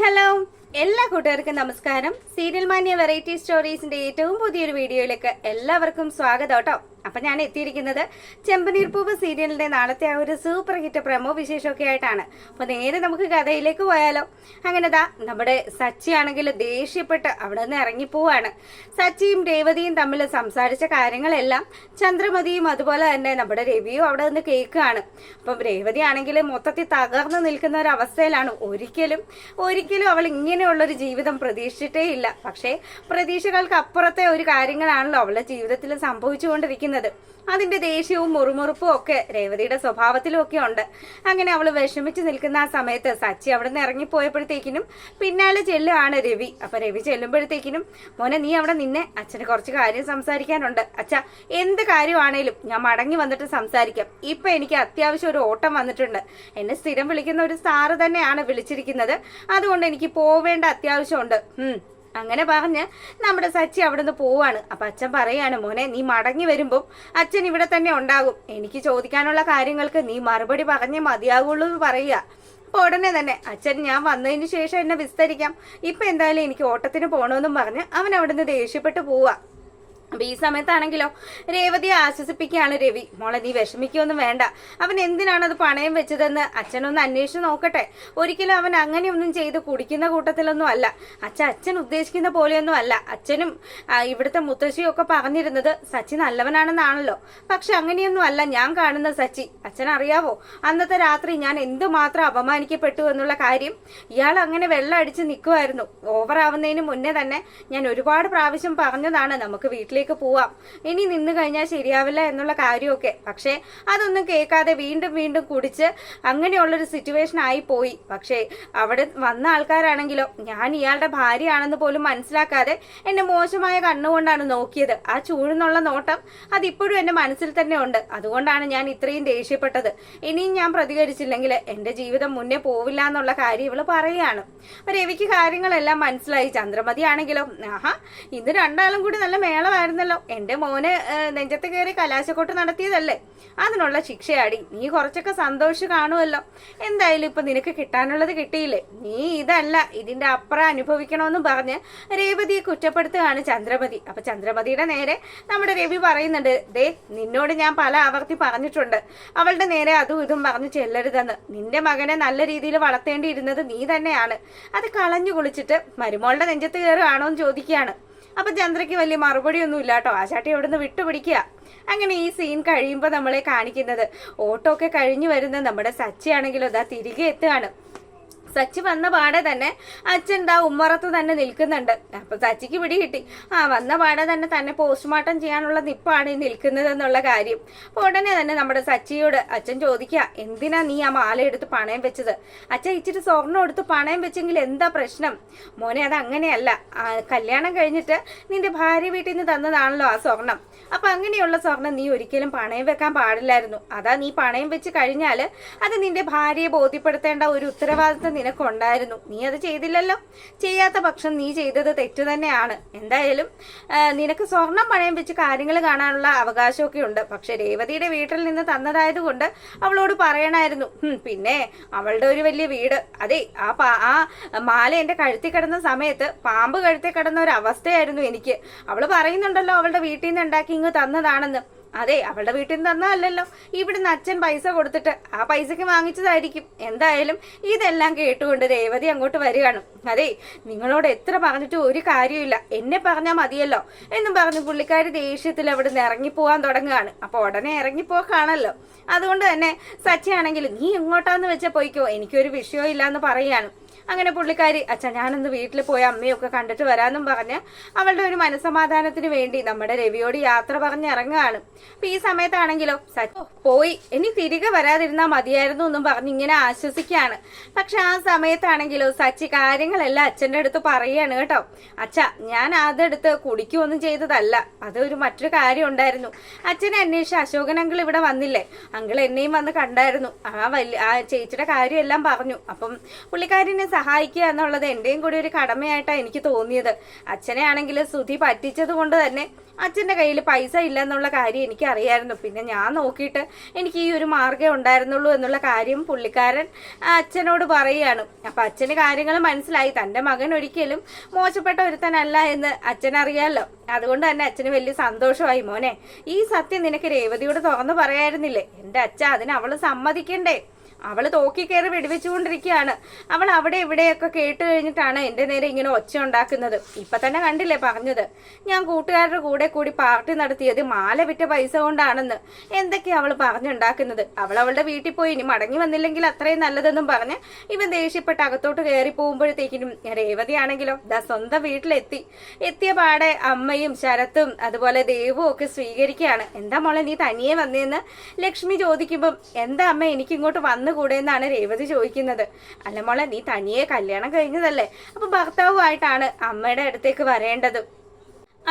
Hello, എല്ലാ കൂട്ടുകാർക്കും നമസ്കാരം. സീരിയൽ മാന്യ വെറൈറ്റി സ്റ്റോറീസിന്റെ ഏറ്റവും പുതിയൊരു വീഡിയോയിലേക്ക് എല്ലാവർക്കും സ്വാഗതം കേട്ടോ. അപ്പൊ ഞാൻ എത്തിയിരിക്കുന്നത് ചെമ്പനീർ പൂവ് സീരിയലിന്റെ നാളത്തെ ആ ഒരു സൂപ്പർ ഹിറ്റ് പ്രമോ വിശേഷമൊക്കെ ആയിട്ടാണ്. അപ്പൊ നേരെ നമുക്ക് കഥയിലേക്ക് പോയാലോ. അങ്ങനെതാ നമ്മുടെ സച്ചി ആണെങ്കിൽ ദേഷ്യപ്പെട്ട് അവിടെ നിന്ന് ഇറങ്ങിപ്പോവാണ്. സച്ചിയും രേവതിയും തമ്മിൽ സംസാരിച്ച കാര്യങ്ങളെല്ലാം ചന്ദ്രമതിയും അതുപോലെ തന്നെ നമ്മുടെ രവിയും അവിടെ നിന്ന് കേൾക്കുകയാണ്. അപ്പം രേവതി ആണെങ്കിൽ മൊത്തത്തിൽ തകർന്നു നിൽക്കുന്ന ഒരു അവസ്ഥയിലാണ്. ഒരിക്കലും അവൾ ഇങ്ങനെയുള്ളൊരു ജീവിതം പ്രതീക്ഷിച്ചിട്ടേ ഇല്ല. പക്ഷേ പ്രതീക്ഷകൾക്ക് അപ്പുറത്തെ ഒരു കാര്യങ്ങളാണല്ലോ അവളുടെ ജീവിതത്തിൽ സംഭവിച്ചുകൊണ്ടിരിക്കുന്നത്. അതിന്റെ ദേഷ്യവും മുറുമുറുപ്പും ഒക്കെ രേവതിയുടെ സ്വഭാവത്തിലും ഒക്കെ ഉണ്ട്. അങ്ങനെ അവള് വിഷമിച്ച് നിൽക്കുന്ന ആ സമയത്ത് സച്ചി അവിടെ നിന്ന് ഇറങ്ങിപ്പോയപ്പോഴത്തേക്കിനും പിന്നാലെ ചെല്ലുകയാണ് രവി. അപ്പൊ രവി ചെല്ലുമ്പോഴത്തേക്കിനും മോനെ നീ അവിടെ നിന്നെ, അച്ഛന് കുറച്ച് കാര്യം സംസാരിക്കാനുണ്ട്. അച്ഛാ, എന്ത് കാര്യമാണേലും ഞാൻ മടങ്ങി വന്നിട്ട് സംസാരിക്കാം. ഇപ്പൊ എനിക്ക് അത്യാവശ്യം ഒരു ഓട്ടം വന്നിട്ടുണ്ട്. എന്നെ സ്ഥിരം വിളിക്കുന്ന ഒരു സാറ് തന്നെയാണ് വിളിച്ചിരിക്കുന്നത്. അതുകൊണ്ട് എനിക്ക് പോവേണ്ട അത്യാവശ്യമുണ്ട്. അങ്ങനെ പറഞ്ഞ് നമ്മുടെ സച്ചി അവിടുന്ന് പോവാണ്. അപ്പൊ അച്ഛൻ പറയാണ്, മോനെ നീ മടങ്ങി വരുമ്പോൾ അച്ഛൻ ഇവിടെ തന്നെ ഉണ്ടാകും. എനിക്ക് ചോദിക്കാനുള്ള കാര്യങ്ങൾക്ക് നീ മറുപടി പറഞ്ഞേ മതിയാകുള്ളൂ എന്ന് പറയുക. അപ്പൊ ഉടനെ തന്നെ അച്ഛൻ ഞാൻ വന്നതിന് ശേഷം എന്നെ വിസ്തരിക്കാം, ഇപ്പൊ എന്തായാലും എനിക്ക് ഓട്ടത്തിന് പോകണമെന്നും പറഞ്ഞ് അവൻ അവിടുന്ന് ദേഷ്യപ്പെട്ട് പോവാ. അപ്പൊ ഈ സമയത്താണെങ്കിലോ രേവതിയെ ആശ്വസിപ്പിക്കുകയാണ് രവി. മോളെ നീ വിഷമിക്കൊന്നും വേണ്ട, അവൻ എന്തിനാണ് അത് പണയം വെച്ചതെന്ന് അച്ഛനൊന്ന് അന്വേഷിച്ച് നോക്കട്ടെ. ഒരിക്കലും അവൻ അങ്ങനെയൊന്നും ചെയ്ത് കുടിക്കുന്ന കൂട്ടത്തിലൊന്നും അല്ല. അച്ഛൻ ഉദ്ദേശിക്കുന്ന പോലെയൊന്നും അല്ല. അച്ഛനും ഇവിടുത്തെ മുത്തശ്ശിയും ഒക്കെ പറഞ്ഞിരുന്നത് സച്ചി നല്ലവനാണെന്നാണല്ലോ. പക്ഷെ അങ്ങനെയൊന്നും അല്ല ഞാൻ കാണുന്ന സച്ചി. അച്ഛൻ അറിയാവോ, അന്നത്തെ രാത്രി ഞാൻ എന്തുമാത്രം അപമാനിക്കപ്പെട്ടു എന്നുള്ള കാര്യം. ഇയാൾ അങ്ങനെ വെള്ളം അടിച്ച് നിൽക്കുമായിരുന്നു. ഓവറാവുന്നതിന് മുന്നേ തന്നെ ഞാൻ ഒരുപാട് പ്രാവശ്യം പറഞ്ഞതാണ് നമുക്ക് വീട്ടിലേക്ക് പോവാം, ഇനി നിന്ന് കഴിഞ്ഞാൽ ശരിയാവില്ല എന്നുള്ള കാര്യമൊക്കെ. പക്ഷേ അതൊന്നും കേൾക്കാതെ വീണ്ടും കുടിച്ച് അങ്ങനെയുള്ളൊരു സിറ്റുവേഷൻ ആയി പോയി. പക്ഷേ അവിടെ വന്ന ആൾക്കാരാണെങ്കിലോ ഞാൻ ഇയാളുടെ ഭാര്യയാണെന്ന് പോലും മനസ്സിലാക്കാതെ എന്നെ മോശമായ കണ്ണുകൊണ്ടാണ് നോക്കിയത്. ആ ചൂഴ്ന്നുള്ള നോട്ടം അതിപ്പോഴും എന്റെ മനസ്സിൽ തന്നെ ഉണ്ട്. അതുകൊണ്ടാണ് ഞാൻ ഇത്രയും ദേഷ്യപ്പെട്ടത്. ഇനിയും ഞാൻ പ്രതികരിച്ചില്ലെങ്കിൽ എന്റെ ജീവിതം മുന്നേ പോവില്ല എന്നുള്ള കാര്യം ഇവള് പറയുകയാണ്. അപ്പൊ രവിക്ക് കാര്യങ്ങളെല്ലാം മനസ്സിലായി. ചന്ദ്രമതി ആണെങ്കിലോ ഇത് രണ്ടാളും കൂടി നല്ല മേളമായിരുന്നല്ലോ. എന്റെ മോന് നെഞ്ചത്ത് കയറി കലാശക്കൊട്ട് നടത്തിയതല്ലേ, അതിനുള്ള ശിക്ഷയാടി. നീ കുറച്ചൊക്കെ സന്തോഷം കാണുമല്ലോ. എന്തായാലും ഇപ്പൊ നിനക്ക് കിട്ടാനുള്ളത് കിട്ടിയില്ലേ, നീ ഇതല്ല ഇതിന്റെ അപ്പുറം അനുഭവിക്കണമെന്നും പറഞ്ഞ് രേവതിയെ കുറ്റപ്പെടുത്തുകയാണ് ചന്ദ്രമതി. അപ്പൊ ചന്ദ്രമതിയുടെ നേരെ നമ്മുടെ രവി പറയുന്നുണ്ട്, ദേ നിന്നോട് ഞാൻ പല ആവർത്തി പറഞ്ഞിട്ടുണ്ട് അവളുടെ നേരെ അതും ഇതും പറഞ്ഞു ചെല്ലരുതെന്ന്. നിന്റെ മകനെ നല്ല രീതിയിൽ വളർത്തേണ്ടിയിരുന്നത് നീ തന്നെയാണ്. അത് കളഞ്ഞു കുളിച്ചിട്ട് മരുമോളുടെ നെഞ്ചത്ത് കയറുകയാണോ എന്ന് ചോദിക്കുകയാണ്. അപ്പൊ ചന്ദ്രയ്ക്ക് വലിയ മറുപടിയൊന്നും ഇല്ല കേട്ടോ. ആശാട്ടി അവിടുന്ന് വിട്ടുപിടിക്കുക. അങ്ങനെ ഈ സീൻ കഴിയുമ്പോൾ നമ്മളെ കാണിക്കുന്നത് ഓട്ടോ ഒക്കെ കഴിഞ്ഞു വരുന്ന നമ്മുടെ സച്ചി ആണെങ്കിലോ ഇതാ തിരികെ എത്തുകയാണ്. സച്ചി വന്ന പാടെ തന്നെ അച്ഛൻ ദാ ഉമ്മറത്ത് തന്നെ നിൽക്കുന്നുണ്ട്. അപ്പൊ സച്ചിക്ക് പിടി കിട്ടി, വന്ന പാടെ തന്നെ പോസ്റ്റ്മോർട്ടം ചെയ്യാനുള്ള നിപ്പാണ് ഈ നിൽക്കുന്നത് എന്നുള്ള കാര്യം. അപ്പൊ ഉടനെ തന്നെ നമ്മുടെ സച്ചിയോട് അച്ഛൻ ചോദിക്കുക, എന്തിനാ നീ ആ മാല എടുത്ത് പണയം വെച്ചത്? അച്ഛൻ ഇച്ചിരി സ്വർണ്ണം എടുത്ത് പണയം വെച്ചെങ്കിൽ എന്താ പ്രശ്നം? മോനെ അത് അങ്ങനെയല്ല, കല്യാണം കഴിഞ്ഞിട്ട് നിന്റെ ഭാര്യ വീട്ടിൽ നിന്ന് തന്നതാണല്ലോ ആ സ്വർണം. അപ്പൊ അങ്ങനെയുള്ള സ്വർണം നീ ഒരിക്കലും പണയം വെക്കാൻ പാടില്ലായിരുന്നു. അതാ നീ പണയം വെച്ച് കഴിഞ്ഞാല് അത് നിന്റെ ഭാര്യയെ ബോധ്യപ്പെടുത്തേണ്ട ഒരു ഉത്തരവാദിത്വം നിനക്കുണ്ടായിരുന്നു. നീ അത് ചെയ്തില്ലല്ലോ. ചെയ്യാത്ത പക്ഷം നീ ചെയ്തത് തെറ്റു തന്നെയാണ്. എന്തായാലും നിനക്ക് സ്വർണം പണയം വെച്ച് കാര്യങ്ങൾ കാണാനുള്ള അവകാശമൊക്കെ ഉണ്ട്. പക്ഷെ രേവതിയുടെ വീട്ടിൽ നിന്ന് തന്നതായത് കൊണ്ട് അവളോട് പറയണായിരുന്നു. പിന്നെ അവളുടെ ഒരു വലിയ വീട്, അതെ ആ മാല എന്റെ കഴുത്തിൽ കിടന്ന സമയത്ത് പാമ്പ് കഴുത്തിൽ കിടന്ന ഒരു അവസ്ഥയായിരുന്നു എനിക്ക്. അവള് പറയുന്നുണ്ടല്ലോ അവളുടെ വീട്ടിൽ നിന്ന് ഉണ്ടാക്കി ഇങ്ങ് തന്നതാണെന്ന്. അതെ, അവളുടെ വീട്ടിൽ നിന്ന് തന്നതല്ലല്ലോ, ഇവിടുന്ന് അച്ഛൻ പൈസ കൊടുത്തിട്ട് ആ പൈസക്ക് വാങ്ങിച്ചതായിരിക്കും. എന്തായാലും ഇതെല്ലാം കേട്ടുകൊണ്ട് രേവതി അങ്ങോട്ട് വരികയാണ്. അതെ, നിങ്ങളോട് എത്ര പറഞ്ഞിട്ട് ഒരു കാര്യമില്ല, എന്നെ പറഞ്ഞാൽ മതിയല്ലോ എന്നും പറഞ്ഞു പുള്ളിക്കാരി ദേഷ്യത്തിൽ അവിടെ നിന്ന് ഇറങ്ങിപ്പോവാൻ തുടങ്ങുകയാണ്. അപ്പൊ ഉടനെ ഇറങ്ങിപ്പോക്കാണല്ലോ. അതുകൊണ്ട് തന്നെ സച്ചി ആണെങ്കിൽ നീ എങ്ങോട്ടാന്ന് വെച്ചാൽ പോയിക്കോ, എനിക്കൊരു വിഷയവും ഇല്ലാന്ന് പറയാണ്. അങ്ങനെ പുള്ളിക്കാരി അച്ഛാ ഞാനൊന്ന് വീട്ടിൽ പോയി അമ്മയൊക്കെ കണ്ടിട്ട് വരാമെന്നും പറഞ്ഞ് അവളുടെ ഒരു മനസ്സമാധാനത്തിന് വേണ്ടി നമ്മുടെ രവിയോട് യാത്ര പറഞ്ഞ് ഇറങ്ങുകയാണ്. അപ്പൊ ഈ സമയത്താണെങ്കിലോ പോയി ഇനി തിരികെ വരാതിരുന്നാ മതിയായിരുന്നു എന്നും പറഞ്ഞ് ഇങ്ങനെ ആശ്വസിക്കുകയാണ്. പക്ഷെ ആ സമയത്താണെങ്കിലോ സച്ചി കാര്യങ്ങളെല്ലാം അച്ഛൻ്റെ അടുത്ത് പറയുകയാണ് കേട്ടോ. അച്ഛാ, ഞാൻ അതെടുത്ത് കുടിക്കുകയൊന്നും ചെയ്തതല്ല, അതൊരു മറ്റൊരു കാര്യം ഉണ്ടായിരുന്നു. അച്ഛനെ അന്വേഷിച്ച് അശോകൻ അങ്കിൾ ഇവിടെ വന്നില്ലേ, അങ്കിൾ എന്നെയും വന്ന് കണ്ടായിരുന്നു. ആ ചേച്ചിയുടെ കാര്യം എല്ലാം പറഞ്ഞു. അപ്പം പുള്ളിക്കാരിനെ സഹായിക്കുക എന്നുള്ളത് എൻ്റെയും കൂടി ഒരു കടമയായിട്ടാണ് എനിക്ക് തോന്നിയത്. അച്ഛനെ ആണെങ്കിൽ ശ്രുതി പറ്റിച്ചത് കൊണ്ട് തന്നെ അച്ഛൻ്റെ കയ്യിൽ പൈസ ഇല്ല എന്നുള്ള കാര്യം എനിക്കറിയായിരുന്നു. പിന്നെ ഞാൻ നോക്കിയിട്ട് എനിക്ക് ഈ ഒരു മാർഗ്ഗം ഉണ്ടായിരുന്നുള്ളൂ എന്നുള്ള കാര്യം പുള്ളിക്കാരൻ അച്ഛനോട് പറയുകയാണ്. അപ്പം അച്ഛന് കാര്യങ്ങൾ മനസ്സിലായി. തൻ്റെ മകൻ ഒരിക്കലും മോശപ്പെട്ട ഒരുത്തനല്ല എന്ന് അച്ഛനറിയാമല്ലോ. അതുകൊണ്ട് തന്നെ അച്ഛന് വലിയ സന്തോഷമായി. മോനെ, ഈ സത്യം നിനക്ക് രേവതിയോട് തുറന്നു പറയായിരുന്നില്ലേ? എൻ്റെ അച്ഛ, അതിന് അവൾ സമ്മതിക്കണ്ടേ? അവൾ തോക്കി കയറി വെടിവെച്ചുകൊണ്ടിരിക്കുകയാണ്. അവൾ അവിടെ ഇവിടെയൊക്കെ കേട്ട് കഴിഞ്ഞിട്ടാണ് എൻ്റെ നേരെ ഇങ്ങനെ ഒച്ച ഉണ്ടാക്കുന്നത്. ഇപ്പം തന്നെ കണ്ടില്ലേ പറഞ്ഞത്, ഞാൻ കൂട്ടുകാരുടെ കൂടെ കൂടി പാർട്ടി നടത്തിയത് മാല വിറ്റ പൈസ കൊണ്ടാണെന്ന്. എന്തൊക്കെയാ അവൾ പറഞ്ഞുണ്ടാക്കുന്നത്? അവളുടെ വീട്ടിൽ പോയി ഇനി മടങ്ങി വന്നില്ലെങ്കിൽ അത്രയും നല്ലതെന്നും പറഞ്ഞ് ഇവൻ ദേഷ്യപ്പെട്ട് അകത്തോട്ട് കയറി പോകുമ്പോഴത്തേക്കിനും രേവതിയാണെങ്കിലോ സ്വന്തം വീട്ടിലെത്തി. എത്തിയ പാടെ അമ്മയും ശരത്തും അതുപോലെ ദേവും ഒക്കെ സ്വീകരിക്കുകയാണ്. എന്താ മോളെ നീ തനിയെ വന്നേന്ന് ലക്ഷ്മി ചോദിക്കുമ്പം, എന്താ അമ്മ എനിക്കിങ്ങോട്ട് വന്നു കൂടെ എന്നാണ് രേവതി ചോദിക്കുന്നത്. അല്ല മോളെ, നീ തനിയെ കല്യാണം കഴിഞ്ഞതല്ലേ, അപ്പൊ ഭർത്താവുമായിട്ടാണ് അമ്മയുടെ അടുത്തേക്ക് വരേണ്ടത്.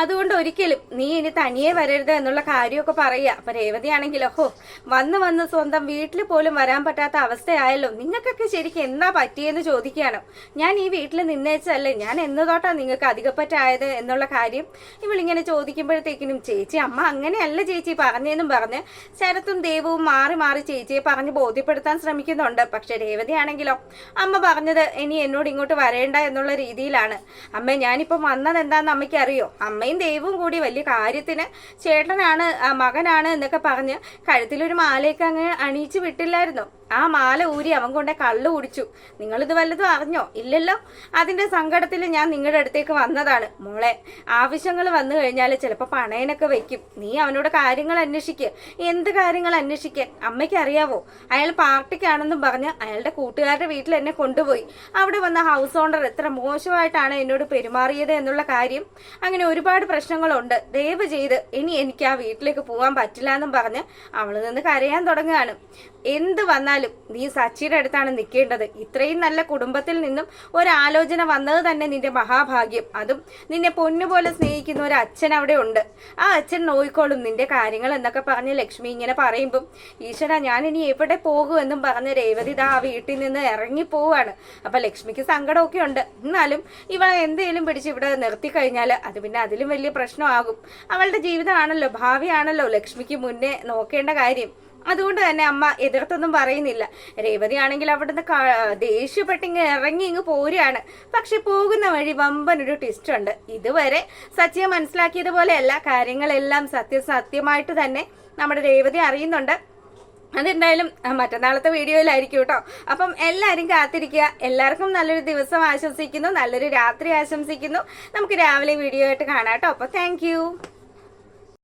അതുകൊണ്ട് ഒരിക്കലും നീ ഇനി തനിയെ വരരുത് എന്നുള്ള കാര്യമൊക്കെ പറയുക. അപ്പൊ രേവതി ആണെങ്കിലോ, വന്ന് സ്വന്തം വീട്ടിൽ പോലും വരാൻ പറ്റാത്ത അവസ്ഥയായല്ലോ, നിങ്ങൾക്കൊക്കെ ശരിക്കും എന്താ പറ്റിയെന്ന് ചോദിക്കുകയാണ്. ഞാൻ ഈ വീട്ടിൽ നിന്നേച്ചല്ലേ, ഞാൻ എന്ന് തൊട്ടാ നിങ്ങൾക്ക് അധികപ്പറ്റായത് എന്നുള്ള കാര്യം ഇവളിങ്ങനെ ചോദിക്കുമ്പോഴത്തേക്കിനും, ചേച്ചി അമ്മ അങ്ങനെയല്ല ചേച്ചി പറഞ്ഞെന്നും പറഞ്ഞ് ശരത്തും ദേവവും മാറി മാറി ചേച്ചിയെ പറഞ്ഞ് ബോധ്യപ്പെടുത്താൻ ശ്രമിക്കുന്നുണ്ട്. പക്ഷെ രേവതി ആണെങ്കിലോ, അമ്മ പറഞ്ഞത് ഇനി എന്നോട് ഇങ്ങോട്ട് വരേണ്ട എന്നുള്ള രീതിയിലാണ്. അമ്മ, ഞാനിപ്പം വന്നത് എന്താന്ന് അമ്മയ്ക്ക് അറിയോ? അമ്മയും ദേവും കൂടി വലിയ കാര്യത്തിന് ചേട്ടനാണ് മകനാണ് എന്നൊക്കെ പറഞ്ഞ് കഴുത്തിലൊരു മാലയൊക്കെ അങ്ങ് അണിയിച്ചു വിട്ടില്ലായിരുന്നോ? ആ മാല ഊരി അവൻ കൊണ്ടേ കള്ളു കുടിച്ചു. നിങ്ങളിത് വല്ലതും അറിഞ്ഞോ? ഇല്ലല്ലോ. അതിന്റെ സങ്കടത്തിൽ ഞാൻ നിങ്ങളുടെ അടുത്തേക്ക് വന്നതാണ്. മോളെ, ആവശ്യങ്ങൾ വന്നു കഴിഞ്ഞാൽ ചിലപ്പോൾ പണയനൊക്കെ വെക്കും. നീ അവനോട് കാര്യങ്ങൾ അന്വേഷിക്കുക. എന്ത് കാര്യങ്ങൾ അന്വേഷിക്കാൻ? അമ്മയ്ക്ക് അറിയാവോ? അയാൾ പാർട്ടിക്കാണെന്നും പറഞ്ഞ് അയാളുടെ കൂട്ടുകാരുടെ വീട്ടിൽ എന്നെ കൊണ്ടുപോയി. അവിടെ വന്ന ഹൗസ് ഓണർ എത്ര മോശമായിട്ടാണ് എന്നോട് പെരുമാറിയത് എന്നുള്ള കാര്യം. അങ്ങനെ ഒരുപാട് പ്രശ്നങ്ങളുണ്ട്. ദയവ് ചെയ്ത് ഇനി എനിക്ക് ആ വീട്ടിലേക്ക് പോകാൻ പറ്റില്ല എന്നും പറഞ്ഞ് അവൾ നിന്ന് കരയാൻ തുടങ്ങുകയാണ്. എന്ത് വന്നാലും നീ സച്ചിയുടെ അടുത്താണ് നിൽക്കേണ്ടത്. ഇത്രയും നല്ല കുടുംബത്തിൽ നിന്നും ഒരാലോചന വന്നത് തന്നെ നിന്റെ മഹാഭാഗ്യം. അതും നിന്നെ പൊന്നുപോലെ സ്നേഹിക്കുന്ന ഒരു അച്ഛൻ അവിടെ ഉണ്ട്. ആ അച്ഛൻ നോയിക്കോളും നിന്റെ കാര്യങ്ങൾ എന്നൊക്കെ പറഞ്ഞ് ലക്ഷ്മി ഇങ്ങനെ പറയുമ്പം, ഈശ്വര ഞാൻ ഇനി എവിടെ പോകുമെന്നും പറഞ്ഞ് രേവതി ആ വീട്ടിൽ നിന്ന് ഇറങ്ങി പോവാണ്. അപ്പൊ ലക്ഷ്മിക്ക് സങ്കടമൊക്കെ ഉണ്ട്. എന്നാലും ഇവളെ എന്തേലും പിടിച്ച് ഇവിടെ നിർത്തി കഴിഞ്ഞാൽ അത് പിന്നെ അതിലും വലിയ പ്രശ്നമാകും. അവളുടെ ജീവിതമാണല്ലോ, ഭാവിയാണല്ലോ ലക്ഷ്മിക്ക് മുന്നേ നോക്കേണ്ട കാര്യം. അതുകൊണ്ട് തന്നെ അമ്മ എതിർത്തൊന്നും പറയുന്നില്ല. രേവതി ആണെങ്കിൽ അവിടുന്ന് ദേഷ്യപ്പെട്ടിങ്ങ് ഇറങ്ങി ഇങ്ങ് പോരുകയാണ്. പക്ഷെ പോകുന്ന വഴി വമ്പനൊരു ട്വിസ്റ്റ് ഉണ്ട്. ഇതുവരെ സത്യം മനസ്സിലാക്കിയതുപോലെയല്ല, കാര്യങ്ങളെല്ലാം സത്യമായിട്ട് തന്നെ നമ്മുടെ രേവതി അറിയുന്നുണ്ട്. അതെന്തായാലും മറ്റന്നാളത്തെ വീഡിയോയിലായിരിക്കും കേട്ടോ. അപ്പം എല്ലാവരും കാത്തിരിക്കുക. എല്ലാവർക്കും നല്ലൊരു ദിവസം ആശംസിക്കുന്നു, നല്ലൊരു രാത്രി ആശംസിക്കുന്നു. നമുക്ക് രാവിലെ വീഡിയോ ആയിട്ട് കാണാം കേട്ടോ. അപ്പോൾ താങ്ക്